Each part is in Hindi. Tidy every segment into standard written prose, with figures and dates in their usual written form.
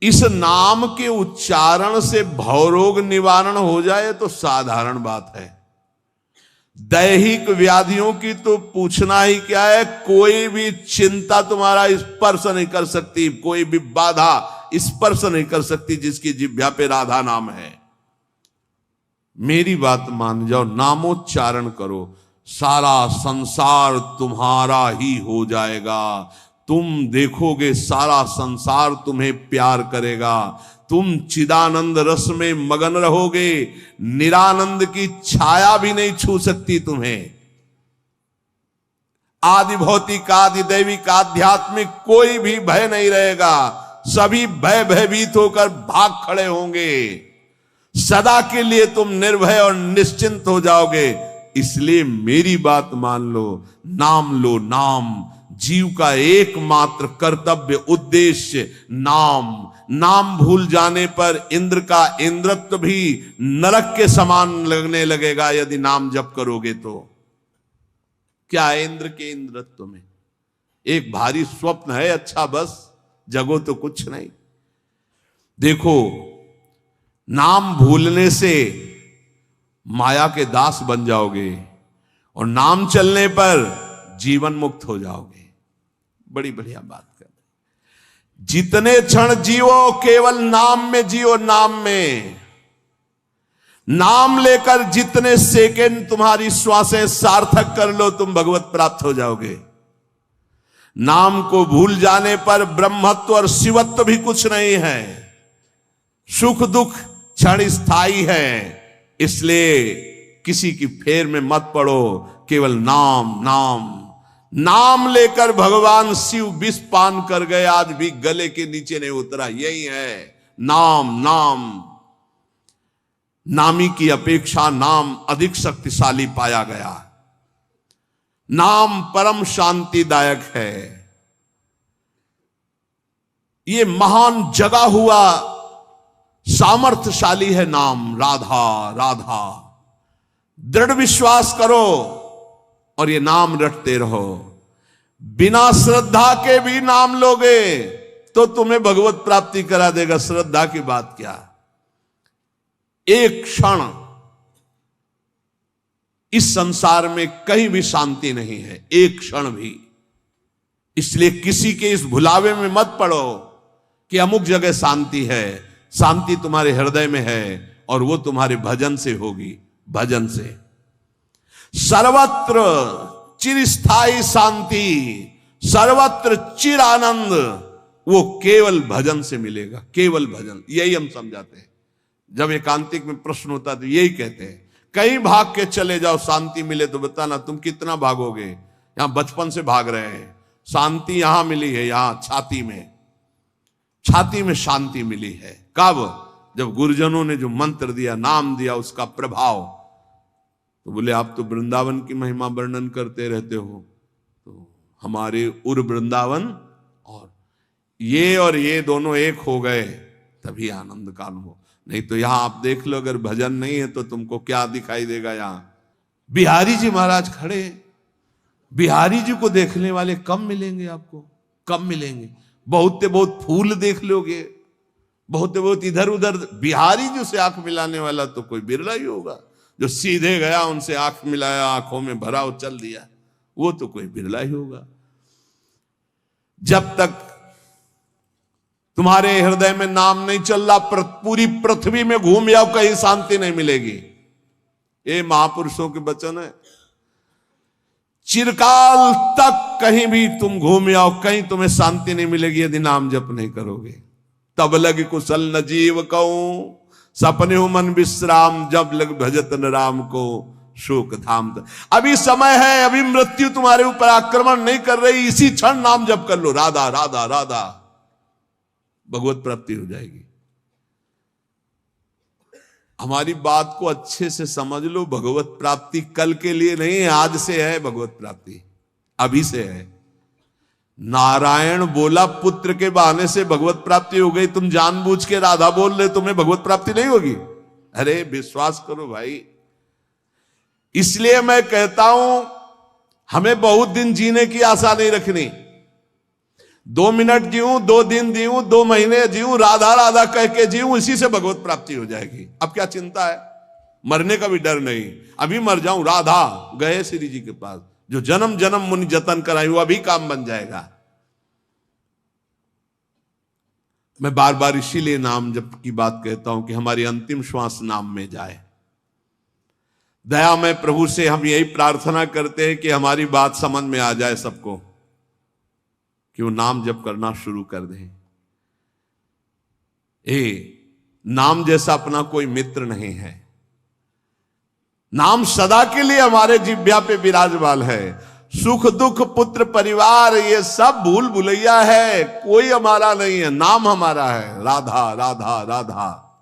इस नाम के उच्चारण से भवरोग निवारण हो जाए तो साधारण बात है। दैहिक व्याधियों की तो पूछना ही क्या है। कोई भी चिंता तुम्हारा स्पर्श नहीं कर सकती, कोई भी बाधा स्पर्श नहीं कर सकती जिसकी जिह्वा पे राधा नाम है। मेरी बात मान जाओ, नामोच्चारण करो, सारा संसार तुम्हारा ही हो जाएगा। तुम देखोगे सारा संसार तुम्हें प्यार करेगा। तुम चिदानंद रस में मगन रहोगे, निरानंद की छाया भी नहीं छू सकती तुम्हें। आदि भौतिक, आदि दैविक, आध्यात्मिक कोई भी भय नहीं रहेगा। सभी भयभीत होकर भाग खड़े होंगे। सदा के लिए तुम निर्भय और निश्चिंत हो जाओगे। इसलिए मेरी बात मान लो, नाम लो। नाम जीव का एकमात्र कर्तव्य उद्देश्य नाम। नाम भूल जाने पर इंद्र का इंद्रत्व भी नरक के समान लगने लगेगा यदि नाम जप करोगे तो। क्या है इंद्र के इंद्रत्व में? एक भारी स्वप्न है, अच्छा बस, जगो तो कुछ नहीं। देखो, नाम भूलने से माया के दास बन जाओगे और नाम चलने पर जीवन मुक्त हो जाओगे। बड़ी बढ़िया बात कर। जितने क्षण जियो केवल नाम में जियो, नाम में। नाम लेकर जितने सेकंड तुम्हारी श्वासें सार्थक कर लो, तुम भगवत प्राप्त हो जाओगे। नाम को भूल जाने पर ब्रह्मत्व और शिवत्व भी कुछ नहीं है। सुख दुख क्षण स्थायी है। इसलिए किसी की फेर में मत पड़ो, केवल नाम नाम। नाम लेकर भगवान शिव विष पान कर गए, आज भी गले के नीचे नहीं उतरा। यही है नाम। नाम नामी की अपेक्षा नाम अधिक शक्तिशाली पाया गया। नाम परम शांतिदायक है। ये महान जगा हुआ सामर्थ्यशाली है नाम। राधा राधा दृढ़ विश्वास करो और ये नाम रटते रहो। बिना श्रद्धा के भी नाम लोगे तो तुम्हें भगवत प्राप्ति करा देगा। श्रद्धा की बात क्या? एक क्षण इस संसार में कहीं भी शांति नहीं है, एक क्षण भी। इसलिए किसी के इस भुलावे में मत पड़ो कि अमुक जगह शांति है। शांति तुम्हारे हृदय में है और वो तुम्हारे भजन से होगी। भजन से सर्वत्र चिरस्थायी शांति, सर्वत्र चिर आनंद, वो केवल भजन से मिलेगा। केवल भजन, यही हम समझाते हैं। जब एकांतिक में प्रश्न होता तो यही कहते हैं, कहीं भाग के चले जाओ शांति मिले तो बताना। तुम कितना भागोगे? यहां बचपन से भाग रहे हैं। शांति यहां मिली है, यहां छाती में। छाती में शांति मिली है। कब? जब गुरुजनों ने जो मंत्र दिया, नाम दिया, उसका प्रभाव। तो बोले आप तो वृंदावन की महिमा वर्णन करते रहते हो, तो हमारे उर वृंदावन और ये दोनों एक हो गए तभी आनंद का अनुभव। नहीं तो यहां आप देख लो, अगर भजन नहीं है तो तुमको क्या दिखाई देगा? यहां बिहारी जी महाराज खड़े। बिहारी जी को देखने वाले कम मिलेंगे आपको, कम मिलेंगे। बहुत से बहुत फूल देख लोगे, बहुत से बहुत इधर उधर। बिहारी जी से आंख मिलाने वाला तो कोई बिरला ही होगा। जो सीधे गया, उनसे आंख मिलाया, आंखों में भरा और चल दिया, वो तो कोई बिरला ही होगा। जब तक तुम्हारे हृदय में नाम नहीं चल रहा, पूरी पृथ्वी में घूम जाओ, कहीं शांति नहीं मिलेगी। ये महापुरुषों के वचन है। चिरकाल तक कहीं भी तुम घूम आओ, कहीं तुम्हें शांति नहीं मिलेगी यदि नाम जप नहीं करोगे। तब लग कुशल न जीव कहूं, सपने हो मन विश्राम, जब लग भजत न राम को शोक धाम। अभी समय है, अभी मृत्यु तुम्हारे ऊपर आक्रमण नहीं कर रही। इसी क्षण नाम जप कर लो, राधा राधा राधा, भगवत प्राप्ति हो जाएगी। हमारी बात को अच्छे से समझ लो। भगवत प्राप्ति कल के लिए नहीं, आज से है। भगवत प्राप्ति अभी से है। नारायण बोला पुत्र के बहाने से भगवत प्राप्ति हो गई। तुम जानबूझ के राधा बोल रहे, तुम्हें भगवत प्राप्ति नहीं होगी? अरे विश्वास करो भाई। इसलिए मैं कहता हूं, हमें बहुत दिन जीने की आशा नहीं रखनी। 2 मिनट जीऊं, 2 दिन जीऊं, 2 महीने जीऊं, राधा राधा कह के जीऊं, इसी से भगवत प्राप्ति हो जाएगी। अब क्या चिंता है, मरने का भी डर नहीं। अभी मर जाऊं, राधा गए श्री जी के पास, जो जन्म जन्म मुनि जतन कराई वो अभी काम बन जाएगा। मैं बार बार इसीलिए नाम जप की बात कहता हूं कि हमारी अंतिम श्वास नाम में जाए। दया में प्रभु से हम यही प्रार्थना करते हैं कि हमारी बात समझ में आ जाए सबको, कि वो नाम जप करना शुरू कर दें। नाम जैसा अपना कोई मित्र नहीं है। नाम सदा के लिए हमारे जिह्वा पे विराजमान है। सुख दुख पुत्र परिवार ये सब भूल भुलैया है, कोई हमारा नहीं है, नाम हमारा है। राधा राधा राधा,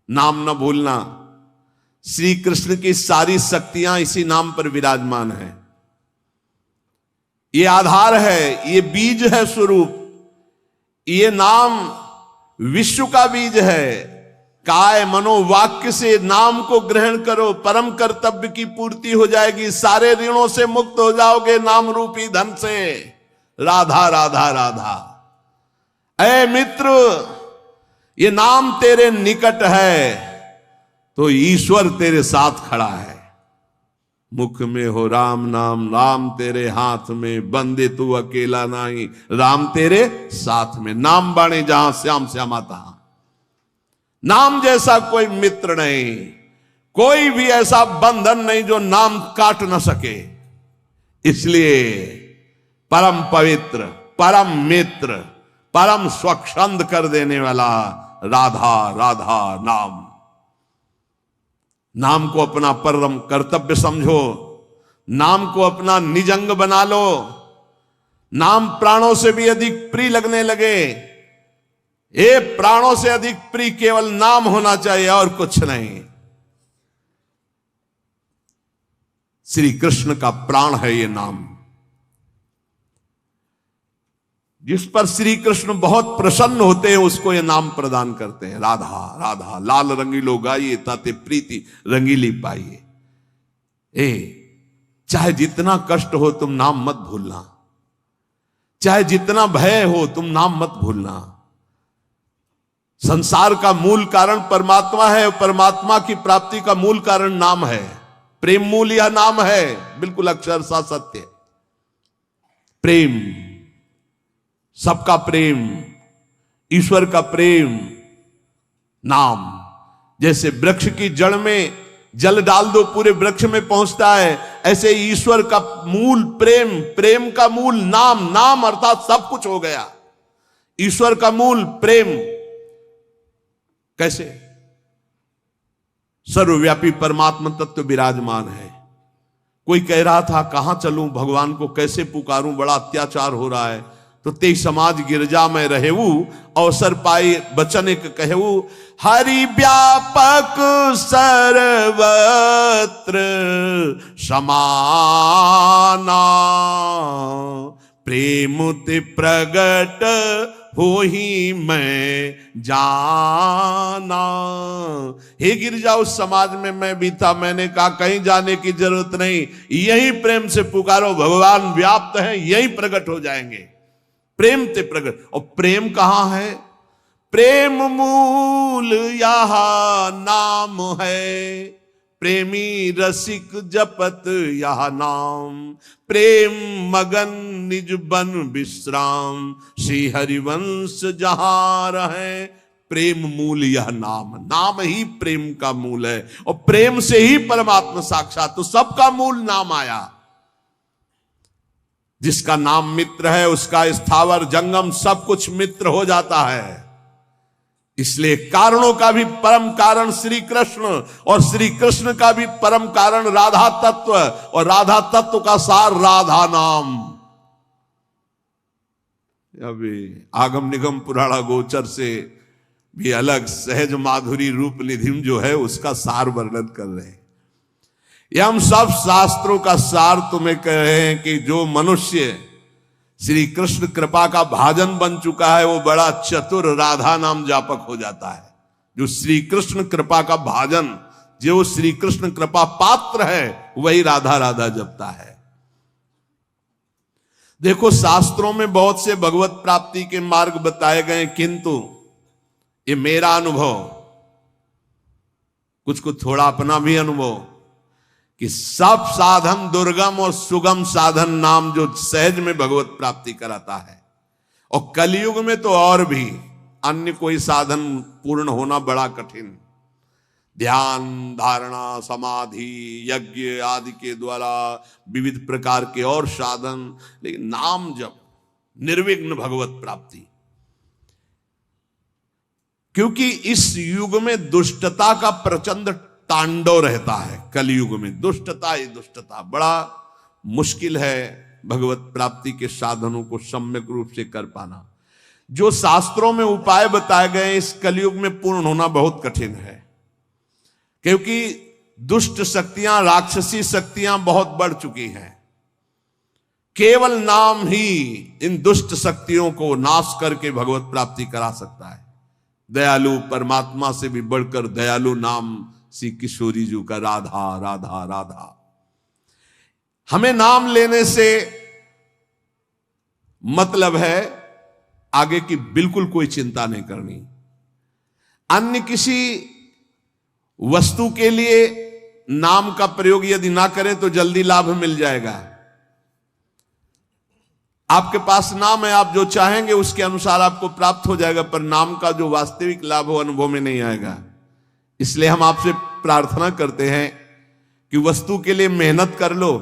नाम न भूलना। श्री कृष्ण की सारी शक्तियां इसी नाम पर विराजमान है। ये आधार है, ये बीज है स्वरूप। ये नाम विश्व का बीज है। काय मनोवाक्य से नाम को ग्रहण करो, परम कर्तव्य की पूर्ति हो जाएगी। सारे ऋणों से मुक्त हो जाओगे नाम रूपी धन से। राधा राधा राधा। ऐ मित्र, ये नाम तेरे निकट है तो ईश्वर तेरे साथ खड़ा है। मुख में हो राम नाम, राम तेरे हाथ में, बंदे तू अकेला नहीं, राम तेरे साथ में। नाम बाणे जहां श्याम श्यामा तहां। नाम जैसा कोई मित्र नहीं, कोई भी ऐसा बंधन नहीं जो नाम काट न सके। इसलिए परम पवित्र, परम मित्र, परम स्वच्छंद कर देने वाला राधा राधा नाम। नाम को अपना परम कर्तव्य समझो, नाम को अपना निजंग बना लो। नाम प्राणों से भी अधिक प्रिय लगने लगे। ये प्राणों से अधिक प्रिय केवल नाम होना चाहिए और कुछ नहीं। श्री कृष्ण का प्राण है ये नाम, जिस पर श्री कृष्ण बहुत प्रसन्न होते हैं उसको ये नाम प्रदान करते हैं। राधा राधा लाल रंगीलो गाइए, ताते प्रीति रंगीली पाइए। चाहे जितना कष्ट हो तुम नाम मत भूलना, चाहे जितना भय हो तुम नाम मत भूलना। संसार का मूल कारण परमात्मा है, परमात्मा की प्राप्ति का मूल कारण नाम है। प्रेम मूल यह नाम है, बिल्कुल अक्षरशः सत्य। प्रेम, सबका प्रेम, ईश्वर का प्रेम, नाम। जैसे वृक्ष की जड़ में जल डाल दो पूरे वृक्ष में पहुंचता है, ऐसे ईश्वर का मूल प्रेम, प्रेम का मूल नाम। नाम अर्थात सब कुछ हो गया। ईश्वर का मूल प्रेम। कैसे? सर्वव्यापी परमात्मा तत्व विराजमान है। कोई कह रहा था कहां चलूं, भगवान को कैसे पुकारूं, बड़ा अत्याचार हो रहा है। तो ते समाज गिरजा में रहेऊ, अवसर पाई बचन एक कहू। हरि व्यापक सर्वत्र समाना, प्रेम ते प्रगट हो ही मैं जाना। हे गिरजा, उस समाज में मैं भी था, मैंने कहा कहीं जाने की जरूरत नहीं, यही प्रेम से पुकारो, भगवान व्याप्त है, यही प्रकट हो जाएंगे। प्रेम ते प्रगट। और प्रेम कहां है? प्रेम मूल यह नाम है, प्रेमी रसिक जपत यह नाम। प्रेम मगन निज बन विश्राम, श्री हरिवंश जहां रहे। प्रेम मूल यह नाम, नाम ही प्रेम का मूल है, और प्रेम से ही परमात्मा साक्षात। तो सबका मूल नाम आया। जिसका नाम मित्र है उसका स्थावर जंगम सब कुछ मित्र हो जाता है। इसलिए कारणों का भी परम कारण श्री कृष्ण, और श्री कृष्ण का भी परम कारण राधा तत्व, और राधा तत्व का सार राधा नाम। अभी आगम निगम पुराणा गोचर से भी अलग सहज माधुरी रूप निधिम जो है उसका सार वर्णन कर रहे हैं। ये हम सब शास्त्रों का सार तुम्हें कह रहे हैं कि जो मनुष्य श्री कृष्ण कृपा का भाजन बन चुका है वो बड़ा चतुर राधा नाम जापक हो जाता है। जो श्री कृष्ण कृपा का भाजन, जो श्री कृष्ण कृपा पात्र है, वही राधा राधा जपता है। देखो, शास्त्रों में बहुत से भगवत प्राप्ति के मार्ग बताए गए, किंतु ये मेरा अनुभव, कुछ थोड़ा अपना भी अनुभव, कि सब साधन दुर्गम और सुगम साधन नाम जो सहज में भगवत प्राप्ति कराता है। और कलयुग में तो और भी अन्य कोई साधन पूर्ण होना बड़ा कठिन। ध्यान, धारणा, समाधि, यज्ञ आदि के द्वारा विविध प्रकार के और साधन, लेकिन नाम जप, निर्विघ्न भगवत प्राप्ति। क्योंकि इस युग में दुष्टता का प्रचंड तांडव रहता है। कलयुग में दुष्टता ही दुष्टता, बड़ा मुश्किल है भगवत प्राप्ति के साधनों को सम्यक रूप से कर पाना। जो शास्त्रों में उपाय बताए गए इस कलयुग में पूर्ण होना बहुत कठिन है, क्योंकि दुष्ट शक्तियां, राक्षसी शक्तियां बहुत बढ़ चुकी हैं। केवल नाम ही इन दुष्ट शक्तियों को नाश करके भगवत प्राप्ति करा सकता है। दयालु परमात्मा से भी बढ़कर दयालु नाम श्री किशोरी जी का, राधा राधा राधा। हमें नाम लेने से मतलब है आगे की बिल्कुल कोई चिंता नहीं करनी। अन्य किसी वस्तु के लिए नाम का प्रयोग यदि ना करें तो जल्दी लाभ मिल जाएगा। आपके पास नाम है, आप जो चाहेंगे उसके अनुसार आपको प्राप्त हो जाएगा, पर नाम का जो वास्तविक लाभ हो अनुभव में नहीं आएगा। इसलिए हम आपसे प्रार्थना करते हैं कि वस्तु के लिए मेहनत कर लो,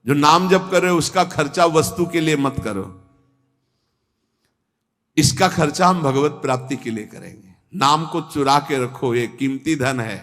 जो नाम जप कर रहे हो उसका खर्चा वस्तु के लिए मत करो, इसका खर्चा हम भगवत प्राप्ति के लिए करेंगे। नाम को चुरा के रखो, ये कीमती धन है।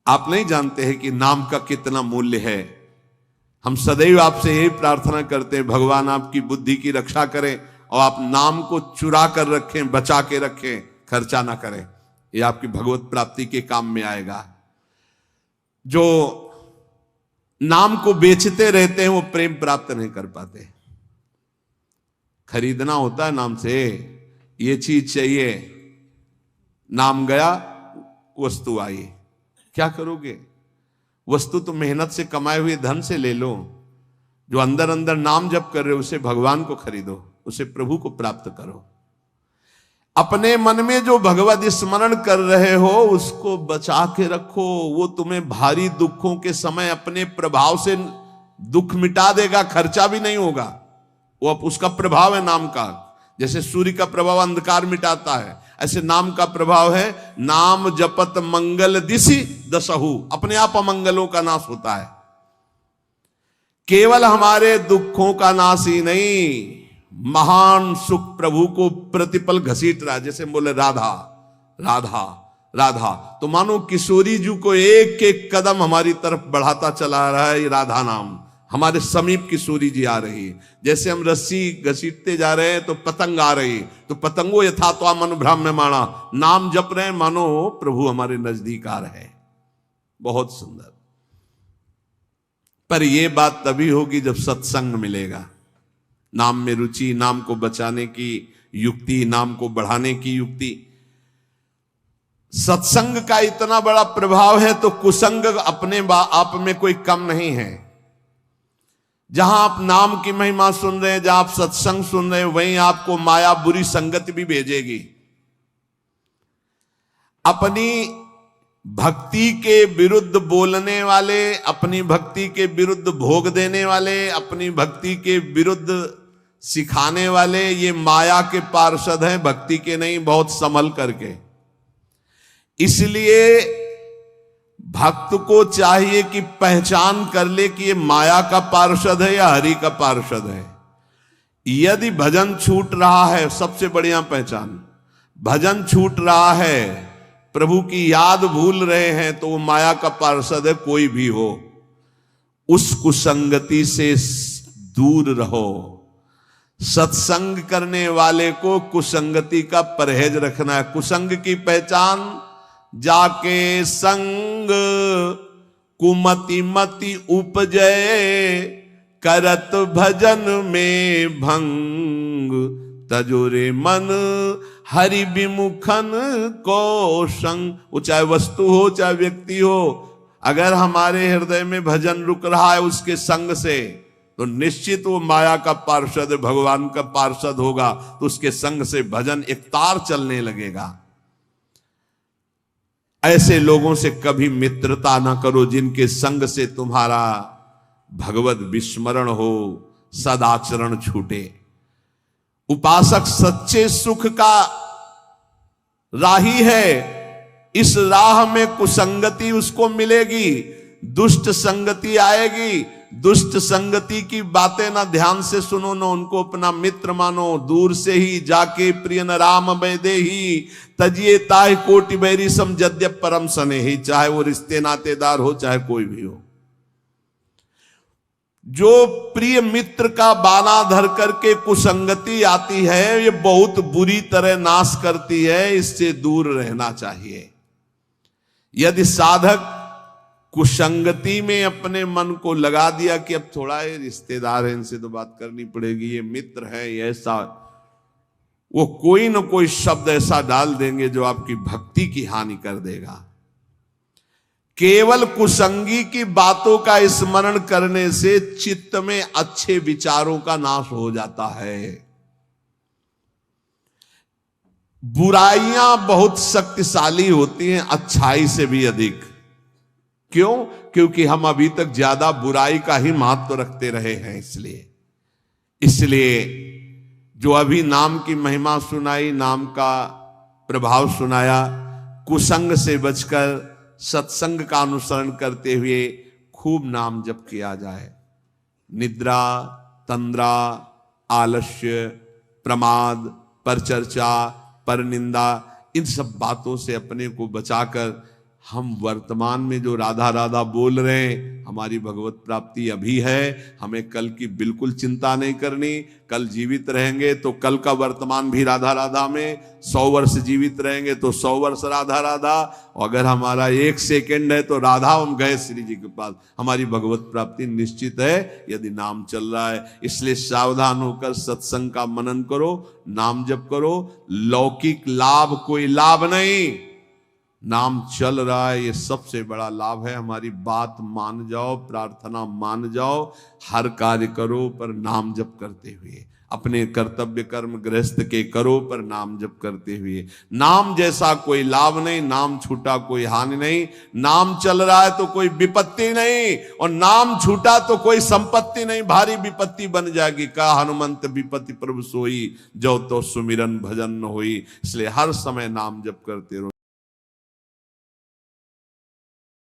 आप नहीं जानते हैं कि नाम का कितना मूल्य है। हम सदैव आपसे यही प्रार्थना करते हैं, भगवान आपकी बुद्धि की रक्षा करें और आप नाम को चुरा कर रखें, बचा के रखें, खर्चा ना करें। ये आपकी भगवत प्राप्ति के काम में आएगा। जो नाम को बेचते रहते हैं वो प्रेम प्राप्त नहीं कर पाते। खरीदना होता है नाम से, ये चीज चाहिए, नाम गया वस्तु आई, क्या करोगे? वस्तु तो मेहनत से कमाए हुए धन से ले लो। जो अंदर अंदर नाम जप कर रहे हो उसे भगवान को खरीदो, उसे प्रभु को प्राप्त करो। अपने मन में जो भगवत स्मरण कर रहे हो उसको बचा के रखो। वो तुम्हें भारी दुखों के समय अपने प्रभाव से दुख मिटा देगा, खर्चा भी नहीं होगा। वो अब उसका प्रभाव है नाम का। जैसे सूर्य का प्रभाव अंधकार मिटाता है, ऐसे नाम का प्रभाव है। नाम जपत मंगल दिशि दसहु, अपने आप अमंगलों का नाश होता है। केवल हमारे दुखों का नाश ही नहीं, महान सुख प्रभु को प्रतिपल घसीट रहा है। जैसे बोले राधा राधा राधा, तो मानो किशोरी जी को एक एक कदम हमारी तरफ बढ़ाता चला रहा है ये राधा नाम। हमारे समीप किशोरी जी आ रही है। जैसे हम रस्सी घसीटते जा रहे हैं तो पतंग आ रही, तो पतंगो यथा तो मन भ्राम्यमाणा, नाम जप रहे हैं मानो प्रभु हमारे नजदीक आ रहे हैं। बहुत सुंदर। पर यह बात तभी होगी जब सत्संग मिलेगा। नाम में रुचि, नाम को बचाने की युक्ति, नाम को बढ़ाने की युक्ति। सत्संग का इतना बड़ा प्रभाव है तो कुसंग अपने आप में कोई कम नहीं है। जहां आप नाम की महिमा सुन रहे हैं, जहां आप सत्संग सुन रहे हैं, वहीं आपको माया बुरी संगति भी भेजेगी। अपनी भक्ति के विरुद्ध बोलने वाले, अपनी भक्ति के विरुद्ध भोग देने वाले, अपनी भक्ति के विरुद्ध सिखाने वाले, ये माया के पार्षद हैं, भक्ति के नहीं। बहुत संभल करके। इसलिए भक्त को चाहिए कि पहचान कर ले कि ये माया का पार्षद है या हरि का पार्षद है। यदि भजन छूट रहा है, सबसे बढ़िया पहचान, भजन छूट रहा है, प्रभु की याद भूल रहे हैं, तो वो माया का पार्षद है। कोई भी हो, उस कुसंगति से दूर रहो। सत्संग करने वाले को कुसंगति का परहेज रखना है। कुसंग की पहचान, जाके संग कुमति मति उपजय, करत भजन में भंग, तजुरे मन हरि विमुखन को संग। वो चाहे वस्तु हो चाहे व्यक्ति हो, अगर हमारे हृदय में भजन रुक रहा है उसके संग से, तो निश्चित वो माया का पार्षद, भगवान का पार्षद होगा, तो उसके संग से भजन एक तार चलने लगेगा। ऐसे लोगों से कभी मित्रता ना करो जिनके संग से तुम्हारा भगवत विस्मरण हो, सदाचरण छूटे। उपासक सच्चे सुख का राही है, इस राह में कुसंगति उसको मिलेगी, दुष्ट संगति आएगी। दुष्ट संगति की बातें ना ध्यान से सुनो, ना उनको अपना मित्र मानो, दूर से ही जाके प्रिय न राम वैदे ही तजिए ताय कोटि बैरी सम जद्यप परम सने ही। चाहे वो रिश्ते नातेदार हो, चाहे कोई भी हो, जो प्रिय मित्र का बाना धर करके कुसंगति आती है, ये बहुत बुरी तरह नाश करती है, इससे दूर रहना चाहिए। यदि साधक कुसंगति में अपने मन को लगा दिया कि अब थोड़ा ये रिश्तेदार है, इनसे तो बात करनी पड़ेगी, ये मित्र है, ये ऐसा, वो कोई न कोई शब्द ऐसा डाल देंगे जो आपकी भक्ति की हानि कर देगा। केवल कुसंगी की बातों का स्मरण करने से चित्त में अच्छे विचारों का नाश हो जाता है। बुराइयां बहुत शक्तिशाली होती हैं अच्छाई से भी अधिक। क्यों? क्योंकि हम अभी तक ज्यादा बुराई का ही महत्व रखते रहे हैं। इसलिए जो अभी नाम की महिमा सुनाई, नाम का प्रभाव सुनाया, कुसंग से बचकर सत्संग का अनुसरण करते हुए खूब नाम जप किया जाए। निद्रा, तंद्रा, आलस्य, प्रमाद, परचर्चा, परनिंदा, इन सब बातों से अपने को बचाकर हम वर्तमान में जो राधा राधा बोल रहे हैं, हमारी भगवत प्राप्ति अभी है। हमें कल की बिल्कुल चिंता नहीं करनी। कल जीवित रहेंगे तो कल का वर्तमान भी राधा राधा में, 100 वर्ष जीवित रहेंगे तो 100 वर्ष राधा राधा, और अगर हमारा 1 सेकंड है तो राधा हम गए श्री जी के पास। हमारी भगवत प्राप्ति निश्चित है यदि नाम चल रहा है। इसलिए सावधान होकर सत्संग का मनन करो, नाम जप करो। लौकिक लाभ कोई लाभ नहीं, नाम चल रहा है ये सबसे बड़ा लाभ है। हमारी बात मान जाओ, प्रार्थना मान जाओ, हर कार्य करो पर नाम जप करते हुए। अपने कर्तव्य कर्म गृहस्थ के करो पर नाम जप करते हुए। नाम जैसा कोई लाभ नहीं, नाम छूटा कोई हानि नहीं। नाम चल रहा है तो कोई विपत्ति नहीं, और नाम छूटा तो कोई संपत्ति नहीं, भारी विपत्ति बन जाएगी। का हनुमंत विपत्ति प्रभु सोई, जो तो सुमिरन भजन न होई। इसलिए हर समय नाम जप करते रहो।